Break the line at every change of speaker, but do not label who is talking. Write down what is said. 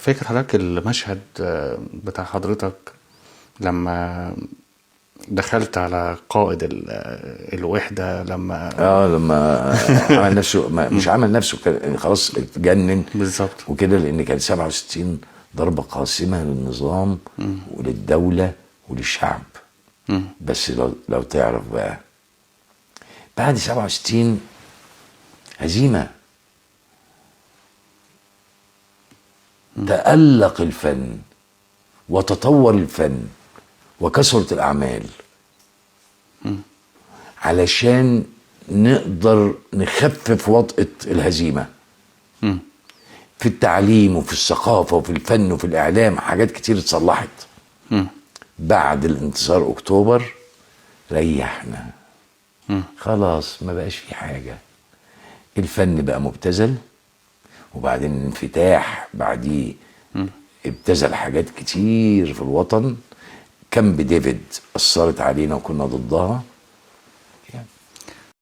فاكر حضرتك المشهد بتاع حضرتك لما دخلت على قائد الوحدة لما
لما عمل نفسه مش عمل نفسه، كان خلاص اتجنن
بالظبط
وكده، لان كان 67 ضربة قاسمة للنظام وللدولة وللشعب. بس لو تعرف بقى بعد 67 هزيمة، تألق الفن وتطور الفن وكثرت الأعمال علشان نقدر نخفف وطأة الهزيمة في التعليم وفي الثقافة وفي الفن وفي الإعلام. حاجات كتير اتصلحت بعد الانتصار أكتوبر. ريحنا خلاص، ما بقاش في حاجة. الفن بقى مبتذل، وبعدين الانفتاح بعديه ابتذل حاجات كتير في الوطن. كامب ديفيد أثرت علينا وكنا ضدها.